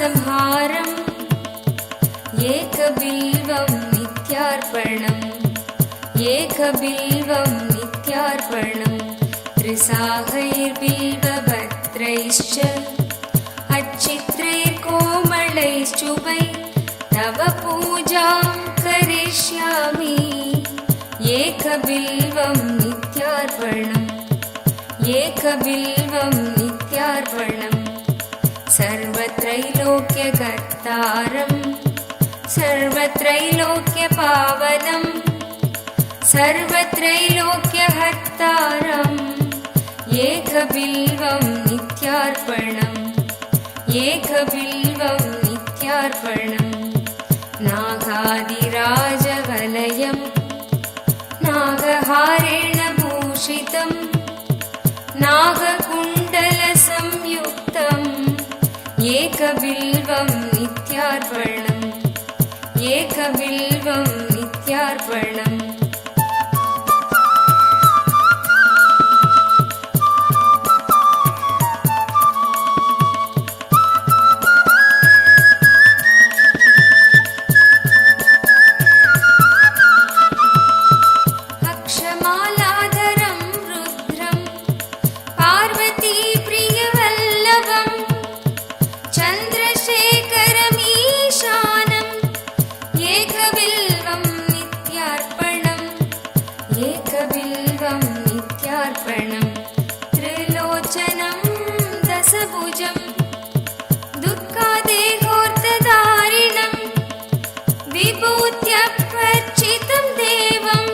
संहारम् एकबिल्वं नित्यार्पणम् एकबिल्वं नित्यार्पणम् त्रिसाहैर्बिल्वपत्रैश्च अच्छित्रैर्कोमलैश्चुभै तव पूजां करिष्यामि एकबिल्वं नित्यार्पणम् एकबिल्वं नित्यार्पणम् सर्वत्रैलोक्यकर्तारम् सर्वत्रैलोक्यपावनम् सर्वत्रैलोक्यहर्तारम् एकबिल्वं नित्यार्पणम् एकबिल्वं नित्यार्पणम् नागादिराजवलयम् नागहारेण भूषितम् नागकुण्डलसंयुक्तम् एकबिल्वं नित्यार्पणम् एकबिल्वं नित्यार्पणम् त्रिलोचनं दशभुजं दुःखादेहोर्तधारिणं विभूत्यर्चितं देवम्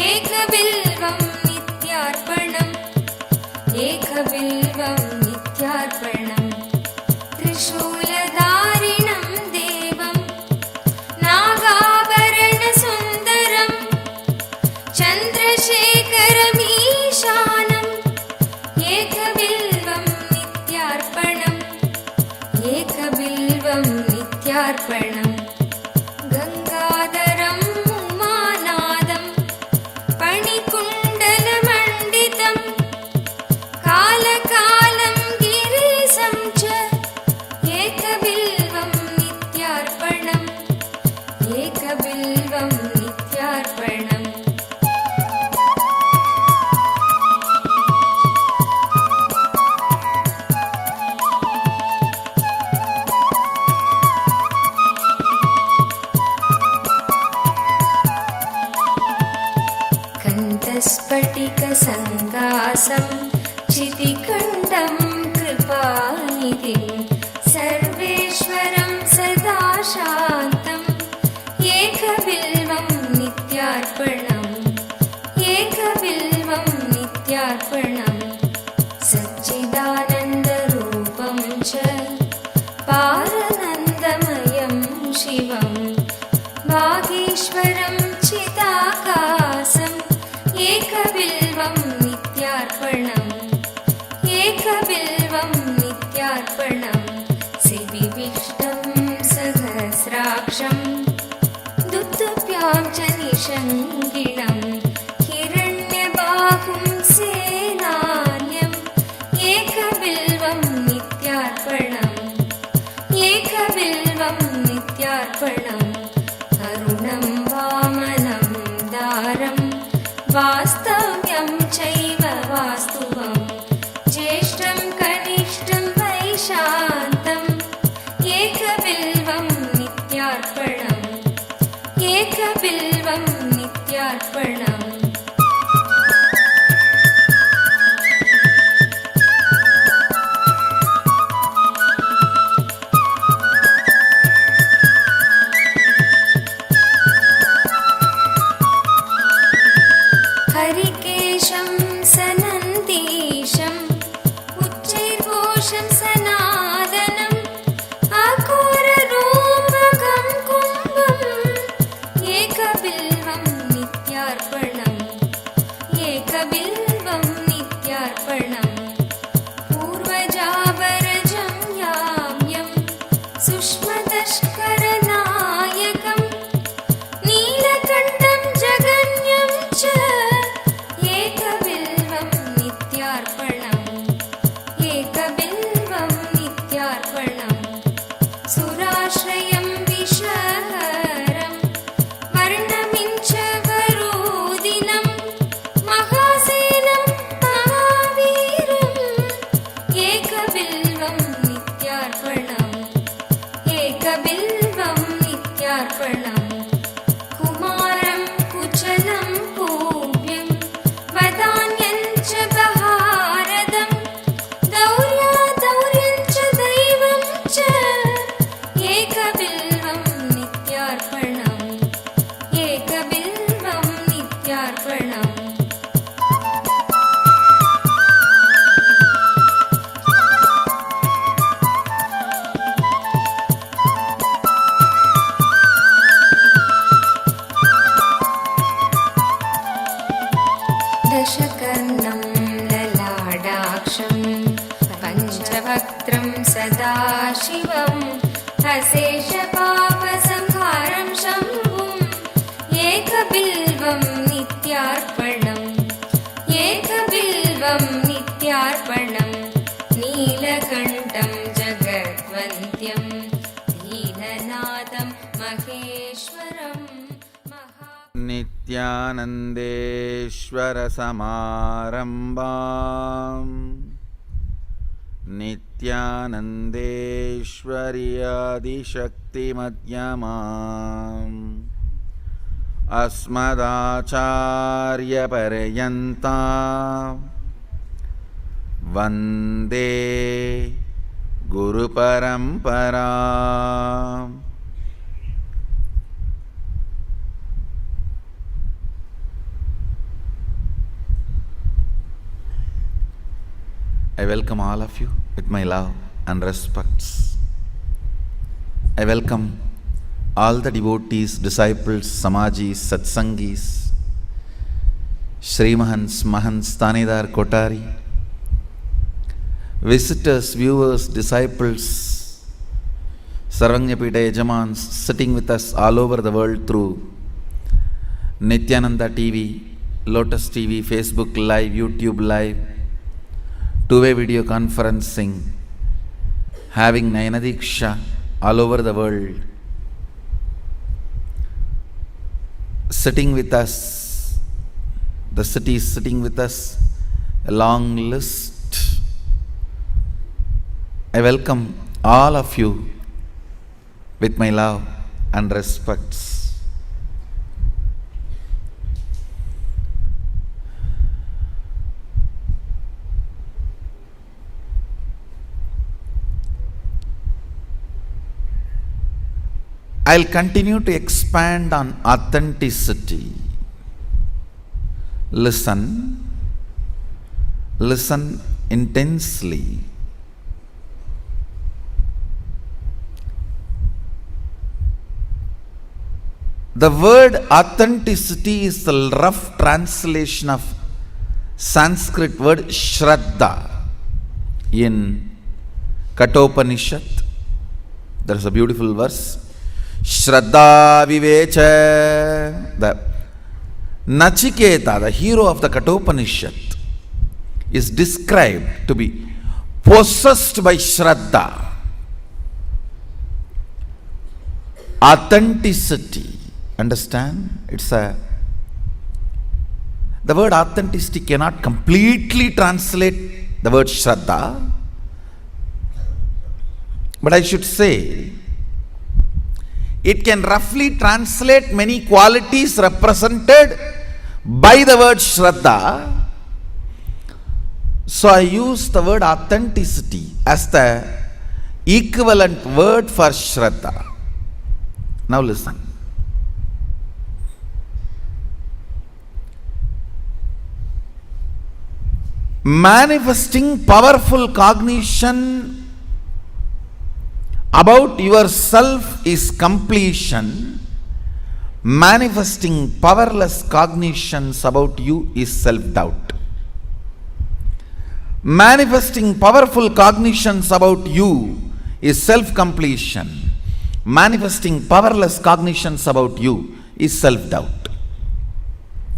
एकबिल्वं नित्यार्पणम् एकबिल्वं नित्यार्पणम् त्रिशूलधारिणं देवं नागाभरणसुन्दरम् चन्द्रशेखरमीशानम् एकबिल्वं नित्यार्पणम् एकबिल्वं नित्यार्पणम् गङ्गाधरम् उमानादम् फणिकुण्डलमण्डितम् कालकालं गिरीशं च एकबिल्वं नित्यार्पणम् एकबिल्वं नित्यार्पणम् स्फटिकसङ्कासं चितिकण्ठं कृपानिधिं सर्वेश्वरं सदा शान्तम् एकबिल्वं नित्यार्पणम् एकबिल्वं नित्यार्पणम् सच्चिदानन्दरूपं च पारनन्दमयं शिवं वागीश्वरं चिदाकाशम् एकबिल्वं नित्यार्पणम् एकबिल्वं नित्यार्पणम् शिविविष्टं सहस्राक्षं दुत्तुभ्यां च निषङ्गिणं हिरण्यबाहुं सेनान्यम् एकबिल्वं नित्यार्पणम् एकबिल्वं नित्यार्पणम् अशेषपापसंहारं शम्भुम् एकबिल्वं नित्यार्पणम् एकबिल्वं नित्यार्पणं नीलकण्ठं जगद्वन्द्यं दीननाथं महेश्वरं नित्यानन्देश्वरसमारम्भाम् नित्यानन्देश्वर्यादिशक्तिमध्यमाम् अस्मदाचार्यपर्यन्ता वन्दे गुरुपरम्परा. I welcome all of you with my love and respects. I welcome all the devotees, disciples, samajis, satsangis, Srimahans, Mahants, Tanidar, Kotari, visitors, viewers, disciples, Sarvanyapita Yajamans sitting with us all over the world through Nityananda TV, Lotus TV, Facebook Live, YouTube Live, two-way video conferencing, having Nayanadiksha all over the world, sitting with us, the city is sitting with us, a long list. I welcome all of you with my love and respects. I'll continue to expand on authenticity. Listen intensely. The word authenticity is the rough translation of Sanskrit word Shraddha in Kathopanishad. There is a beautiful verse. Shraddha Vivecha. The Nachiketa, the hero of the Kathopanishad, is described to be possessed by Shraddha. Authenticity. Understand? The word authenticity cannot completely translate the word Shraddha. But I should say, it can roughly translate many qualities represented by the word Shraddha. So I use the word authenticity as the equivalent word for Shraddha. Now listen. Manifesting powerful cognition about yourself is completion. Manifesting powerless cognitions about you is self-doubt. Manifesting powerful cognitions about you is self-completion. Manifesting powerless cognitions about you is self-doubt.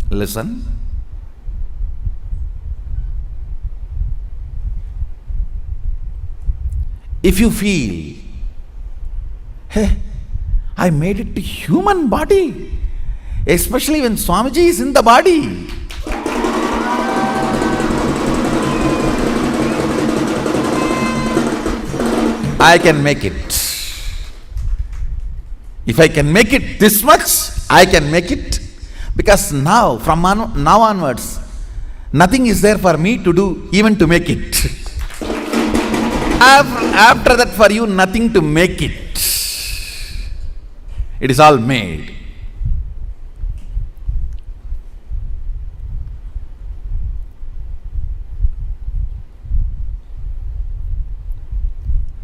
Listen. If you feel, hey, I made it to human body, especially when Swamiji is in the body. I can make it. If I can make it this much, I can make it. Because now, from now onwards, nothing is there for me to do, even to make it. After that, for you, nothing to make it. It is all made.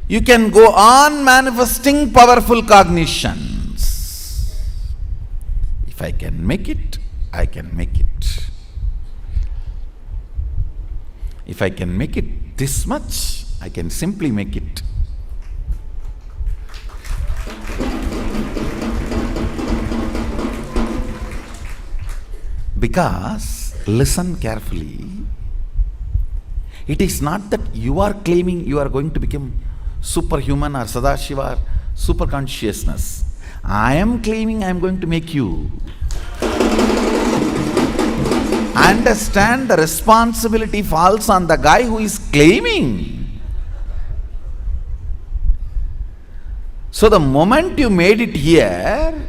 You can go on manifesting powerful cognitions. If I can make it, I can make it. If I can make it this much, I can simply make it. Because, listen carefully, it is not that you are claiming you are going to become superhuman or Sadashiva or super consciousness. I am claiming I am going to make you. Understand, the responsibility falls on the guy who is claiming. So the moment you made it here,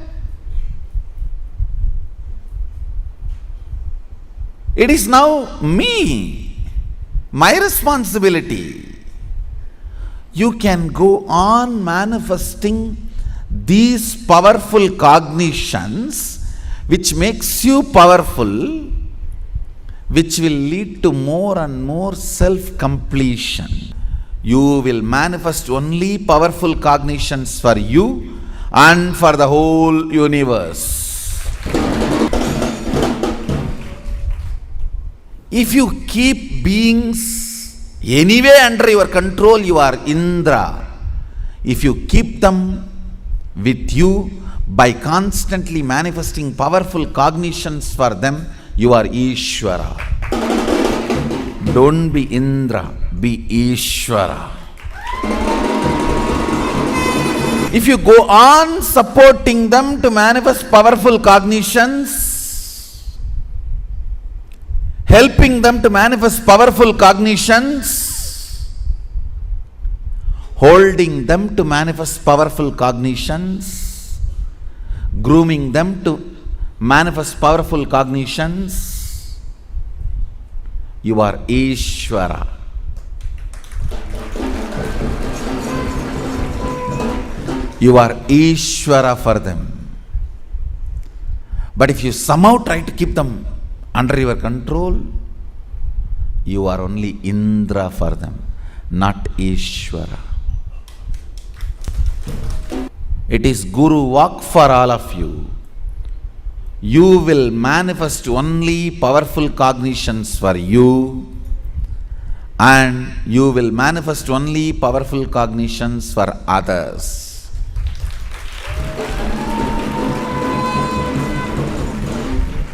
it is now me, my responsibility. You can go on manifesting these powerful cognitions which makes you powerful, which will lead to more and more self-completion. You will manifest only powerful cognitions for you and for the whole universe. If you keep beings anyway under your control, you are Indra. If you keep them with you by constantly manifesting powerful cognitions for them, you are Ishvara. Don't be Indra, be Ishvara. If you go on supporting them to manifest powerful cognitions, helping them to manifest powerful cognitions, holding them to manifest powerful cognitions, grooming them to manifest powerful cognitions, you are Ishvara. You are Ishvara for them. But if you somehow try to keep them under your control, you are only Indra for them, not Ishvara. It is Guru walk for all of you. You will manifest only powerful cognitions for you, and you will manifest only powerful cognitions for others.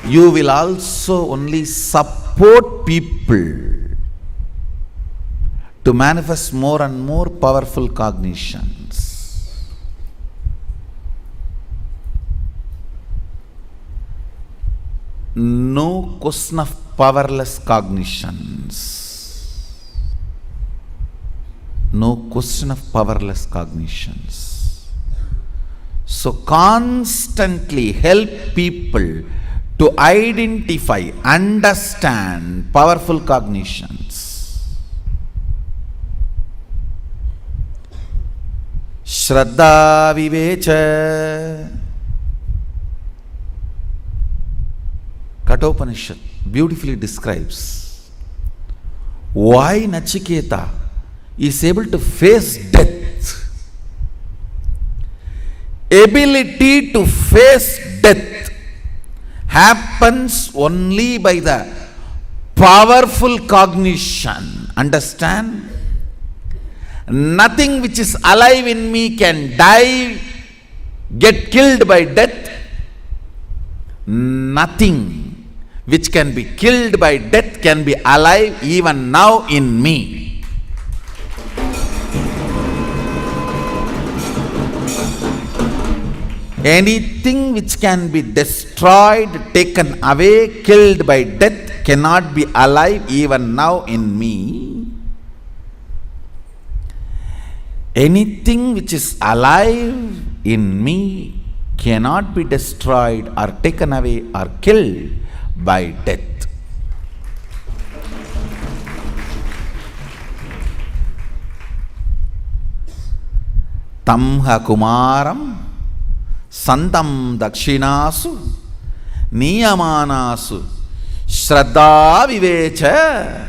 You will also only support people to manifest more and more powerful cognitions. No question of powerless cognitions. No question of powerless cognitions. So constantly help people to identify, understand powerful cognitions. Shraddha Vivecha. Kathopanishad beautifully describes why Nachiketa is able to face death. Ability to face death happens only by the powerful cognition. Understand? Nothing which is alive in me can die, get killed by death. Nothing which can be killed by death can be alive even now in me. Anything which can be destroyed, taken away, killed by death cannot be alive even now in me. Anything which is alive in me cannot be destroyed or taken away or killed by death. Tamha Kumaram Santam Dakshinasu Niyamanasu Shraddha Vivecha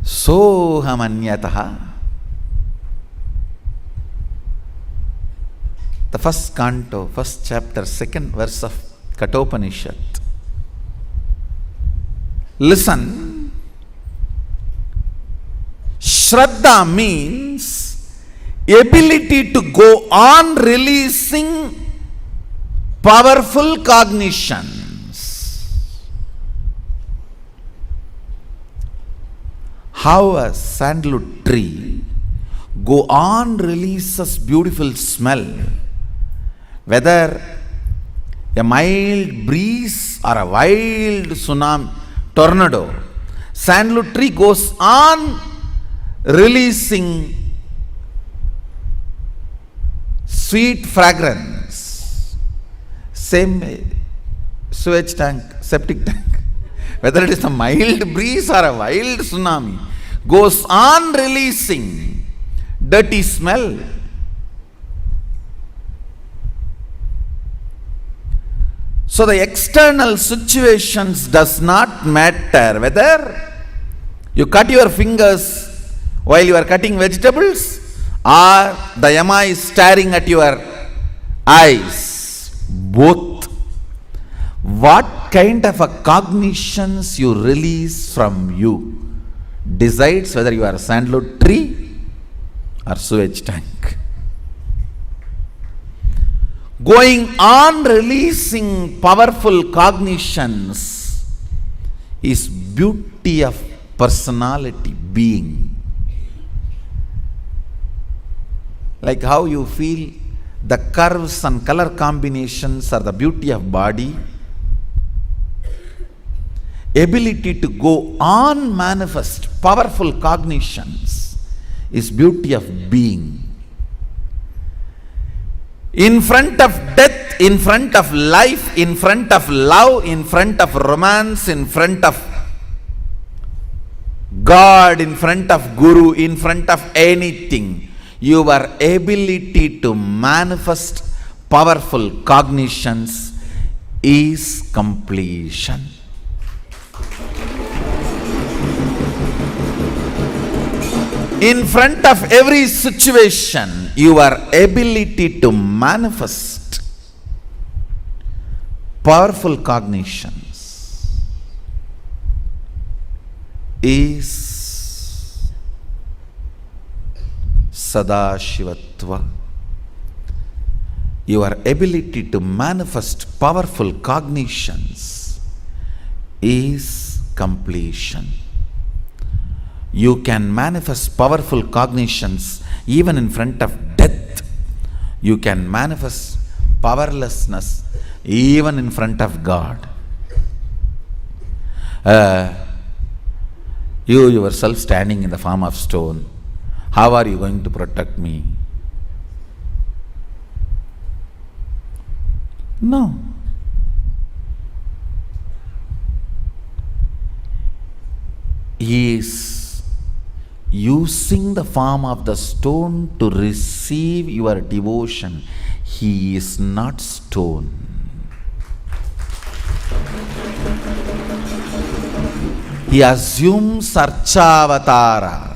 Sohamanyataha. The first canto, first chapter, second verse of Kathopanishad. Listen. Shraddha means ability to go on releasing powerful cognitions. how a sandalwood tree go on releases beautiful smell, whether a mild breeze or a wild tsunami, tornado, sandalwood tree goes on releasing sweet fragrance. Same way, sewage tank, septic tank, whether it is a mild breeze or a wild tsunami, goes on releasing dirty smell. So the external situations does not matter, whether you cut your fingers while you are cutting vegetables or the yama is staring at your eyes. Both. What kind of a cognitions you release from you decides whether you are a sandalwood tree or sewage tank. Going on releasing powerful cognitions is beauty of personality, being. Like how you feel the curves and color combinations are the beauty of body. Ability to go on manifest powerful cognitions is beauty of being. In front of death, in front of life, in front of love, in front of romance, in front of God, in front of Guru, in front of anything, your ability to manifest powerful cognitions is completion. In front of every situation, your ability to manifest powerful cognitions is Sadashivatva. Your ability to manifest powerful cognitions is completion. You can manifest powerful cognitions even in front of death. You can manifest powerlessness even in front of God. You yourself standing in the form of stone, how are you going to protect me? No. He is using the form of the stone to receive your devotion. He is not stone. He assumes Archavatara.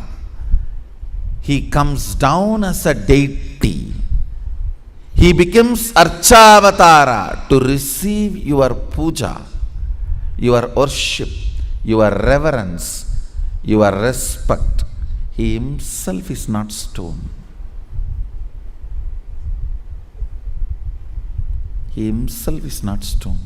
He comes down as a deity. He becomes Archavatara to receive your puja, your worship, your reverence, your respect. He himself is not stone. He himself is not stone.